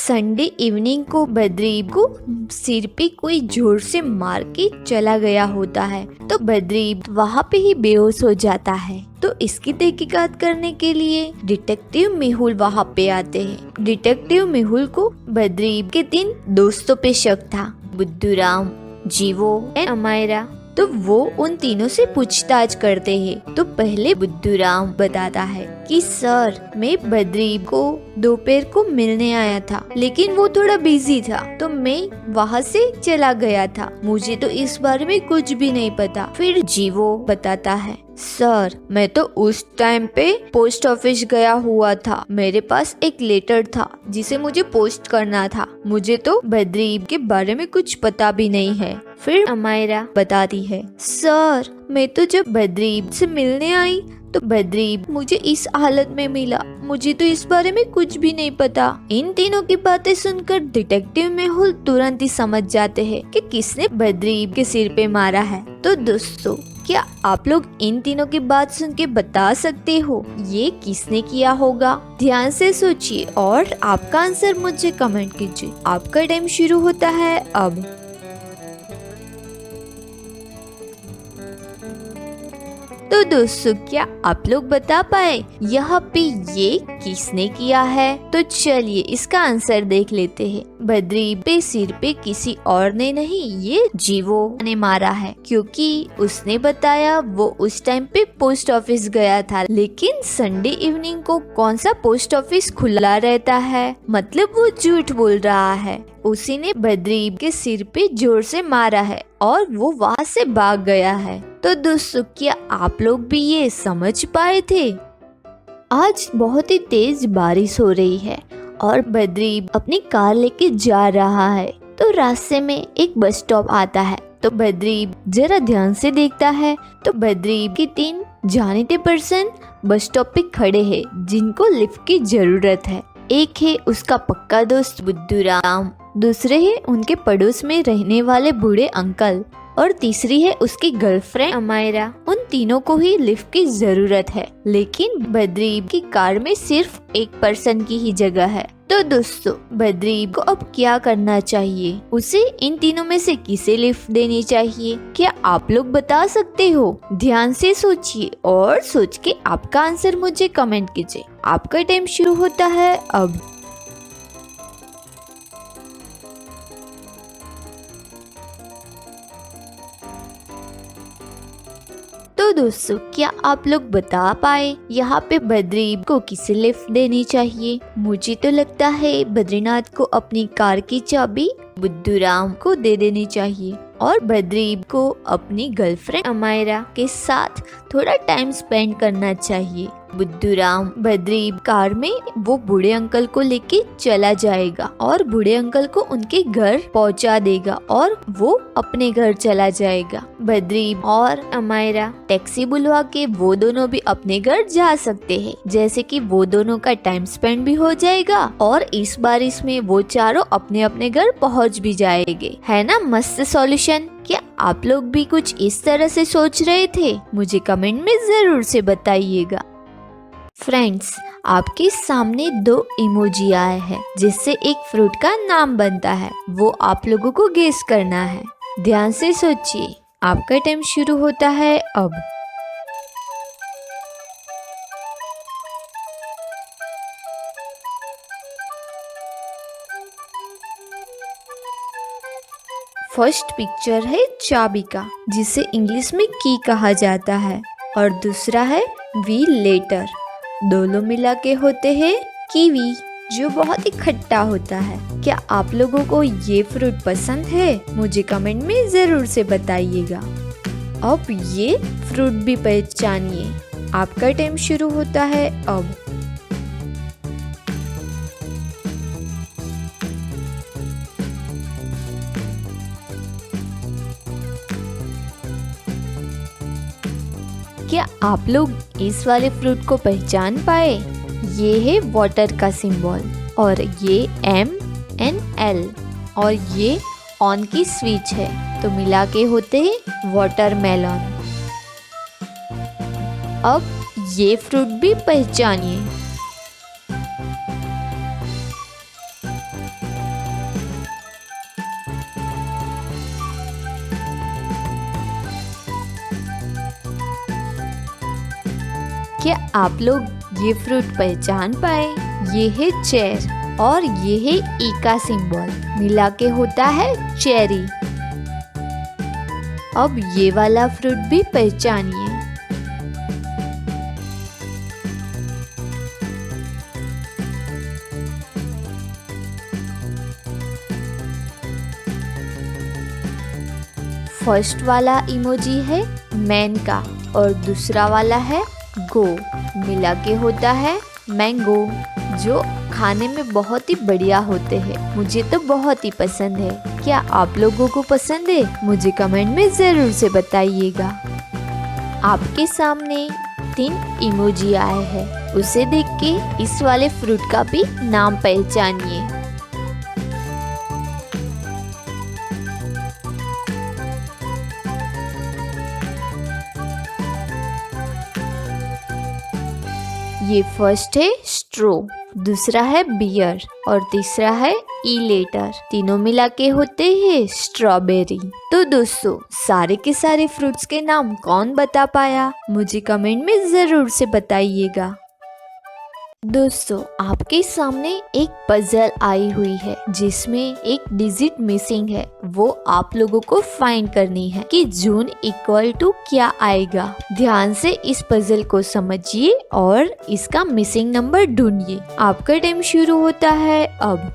Sunday evening को बद्री को सिर पे कोई जोर से मार के चला गया होता है। तो बद्री वहाँ पे ही बेहोश हो जाता है। तो इसकी तहकीकात करने के लिए डिटेक्टिव मेहुल वहाँ पे आते हैं। डिटेक्टिव मेहुल को बद्री के 3 दोस्तों पे शक था, बुद्धूराम, जीवो एंड अमायरा। तो वो उन तीनों से पूछताछ करते हैं। तो पहले बुद्धूराम बताता है कि सर, मैं बद्री को दोपहर को मिलने आया था, लेकिन वो थोड़ा बिजी था तो मैं वहाँ से चला गया था। मुझे तो इस बारे में कुछ भी नहीं पता। फिर जीवो बताता है, सर, मैं तो उस टाइम पे पोस्ट ऑफिस गया हुआ था। मेरे पास एक लेटर था जिसे मुझे पोस्ट करना था। मुझे तो बद्री के बारे में कुछ पता भी नहीं है। फिर अमायरा बताती है, सर, मैं तो जब बद्री से मिलने आई तो बद्री मुझे इस हालत में मिला। मुझे तो इस बारे में कुछ भी नहीं पता। इन तीनों की बातें सुनकर डिटेक्टिव मेहुल तुरंत ही समझ जाते हैं कि किसने बद्री के सिर पे मारा है। तो दोस्तों, क्या आप लोग इन तीनों की बात सुन के बता सकते हो ये किसने किया होगा? ध्यान से सोचिए और आपका आंसर मुझे कमेंट कीजिए। आपका टाइम शुरू होता है अब। तो दोस्तों, क्या आप लोग बता पाए यहाँ पे ये किसने किया है? तो चलिए इसका आंसर देख लेते हैं। बद्री पे सिर पे किसी और ने नहीं, ये जीवो ने मारा है, क्योंकि उसने बताया वो उस टाइम पे पोस्ट ऑफिस गया था। लेकिन संडे इवनिंग को कौन सा पोस्ट ऑफिस खुला रहता है? मतलब वो झूठ बोल रहा है। उसी ने बद्री के सिर पे जोर से मारा है और वो वहाँ से भाग गया है। तो दोस्तों, क्या आप लोग भी ये समझ पाए थे? आज बहुत ही तेज बारिश हो रही है और बद्री अपनी कार लेके जा रहा है। तो रास्ते में एक बस स्टॉप आता है। तो बद्री जरा ध्यान से देखता है तो बद्री के 3 जानिते पर्सन बस स्टॉप पे खड़े हैं जिनको लिफ्ट की जरूरत है। एक है उसका पक्का दोस्त बुद्धूराम, दूसरे है उनके पड़ोस में रहने वाले बूढ़े अंकल और तीसरी है उसकी गर्लफ्रेंड अमायरा। उन तीनों को ही लिफ्ट की जरूरत है, लेकिन बद्री की कार में सिर्फ एक पर्सन की ही जगह है। तो दोस्तों, बद्री को अब क्या करना चाहिए? उसे इन तीनों में से किसे लिफ्ट देनी चाहिए? क्या आप लोग बता सकते हो? ध्यान से सोचिए और सोच के आपका आंसर मुझे कमेंट कीजिए। आपका टाइम शुरू होता है अब। तो दोस्तों, क्या आप लोग बता पाए यहाँ पे बद्री को किसे लिफ्ट देनी चाहिए? मुझे तो लगता है बद्रीनाथ को अपनी कार की चाबी बुद्धूराम को दे देनी चाहिए और बद्री को अपनी गर्लफ्रेंड अमायरा के साथ थोड़ा टाइम स्पेंड करना चाहिए। बुद्धूराम बद्री कार में वो बूढ़े अंकल को लेके चला जाएगा और बूढ़े अंकल को उनके घर पहुंचा देगा और वो अपने घर चला जाएगा। बद्री और अमायरा टैक्सी बुलवा के वो दोनों भी अपने घर जा सकते हैं, जैसे कि वो दोनों का टाइम स्पेंड भी हो जाएगा और इस बारिश में वो चारों अपने अपने घर पहुंच भी जाएंगे। है ना मस्त सॉल्यूशन? क्या आप लोग भी कुछ इस तरह से सोच रहे थे? मुझे कमेंट में जरूर से बताइएगा। फ्रेंड्स, आपके सामने 2 इमोजी आए हैं जिससे एक फ्रूट का नाम बनता है। वो आप लोगों को गेस करना है। ध्यान से सोचिए, आपका टाइम शुरू होता है अब। फर्स्ट पिक्चर है चाबी का, जिसे इंग्लिश में की कहा जाता है, और दूसरा है वी लेटर। दोनों मिला के होते हैं कीवी, जो बहुत ही खट्टा होता है। क्या आप लोगों को ये फ्रूट पसंद है? मुझे कमेंट में जरूर से बताइएगा। अब ये फ्रूट भी पहचानिए। आपका टाइम शुरू होता है अब। क्या आप लोग इस वाले फ्रूट को पहचान पाए? ये है वाटर का सिंबल और ये MNL और ये ऑन की स्विच है, तो मिला के होते हैं वाटरमेलन। अब ये फ्रूट भी पहचानिए। क्या आप लोग ये फ्रूट पहचान पाए? ये है चेर और ये है ई का सिंबल, मिला के होता है चेरी। अब ये वाला फ्रूट भी पहचानिए। फर्स्ट वाला इमोजी है मैन का और दूसरा वाला है गो, मिला के होता है मैंगो, जो खाने में बहुत ही बढ़िया होते हैं। मुझे तो बहुत ही पसंद है। क्या आप लोगों को पसंद है? मुझे कमेंट में जरूर से बताइएगा। आपके सामने 3 इमोजी आए हैं, उसे देख के इस वाले फ्रूट का भी नाम पहचानिए। ये फर्स्ट है स्ट्रो, दूसरा है बियर और तीसरा है इलेटर। तीनों मिला के होते हैं स्ट्रॉबेरी। तो दोस्तों, सारे के सारे फ्रूट्स के नाम कौन बता पाया? मुझे कमेंट में जरूर से बताइएगा। दोस्तों, आपके सामने एक पजल आई हुई है जिसमें एक डिजिट मिसिंग है। वो आप लोगों को फाइंड करनी है कि जून इक्वल टू क्या आएगा। ध्यान से इस पजल को समझिए और इसका मिसिंग नंबर ढूंढिए। आपका टाइम शुरू होता है अब।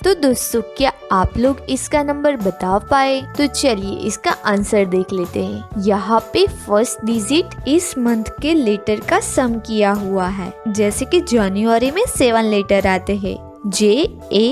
तो दोस्तों, क्या आप लोग इसका नंबर बता पाए? तो चलिए इसका आंसर देख लेते हैं। यहाँ पे फर्स्ट डिजिट इस मंथ के लेटर का सम किया हुआ है। जैसे कि जनवरी में 7 लेटर आते हैं, JANUARY,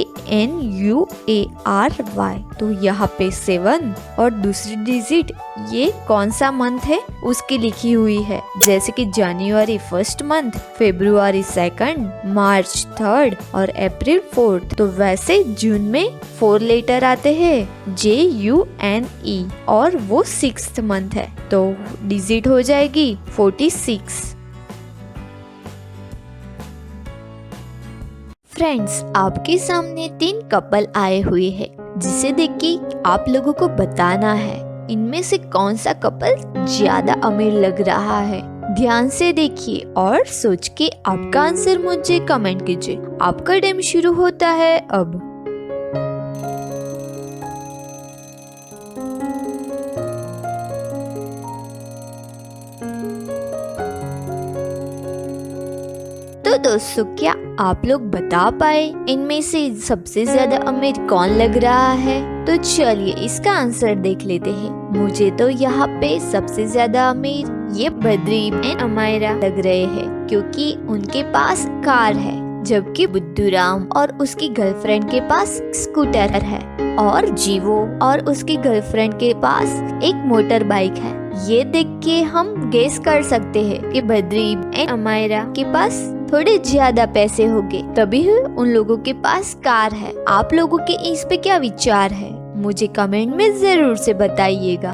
तो यहाँ पे 7 और दूसरी डिजिट ये कौन सा मंथ है उसकी लिखी हुई है। जैसे कि जनवरी 1st मंथ, फरवरी 2nd, मार्च 3rd और अप्रैल 4th। तो वैसे जून में 4 लेटर आते हैं, JUNE, और वो 6th मंथ है, तो डिजिट हो जाएगी 46। फ्रेंड्स, आपके सामने 3 कपल आए हुए हैं, जिसे देख के आप लोगों को बताना है इनमें से कौन सा कपल ज्यादा अमीर लग रहा है। ध्यान से देखिए और सोच के आपका आंसर मुझे कमेंट कीजिए। आपका टाइम शुरू होता है अब। तो दोस्तों, क्या आप लोग बता पाए इनमें से सबसे ज्यादा अमीर कौन लग रहा है? तो चलिए इसका आंसर देख लेते हैं। मुझे तो यहाँ पे सबसे ज्यादा अमीर ये बद्री एंड अमायरा लग रहे हैं, क्योंकि उनके पास कार है, जबकि बुद्धूराम और उसकी गर्लफ्रेंड के पास स्कूटर है, और जीवो और उसकी गर्लफ्रेंड के पास एक मोटर बाइक है। ये देख के हम गेस कर सकते हैं कि बद्री एंड अमायरा के पास थोड़े ज्यादा पैसे होंगे, तभी उन लोगों के पास कार है। आप लोगों के इस पे क्या विचार है? मुझे कमेंट में जरूर से बताइएगा।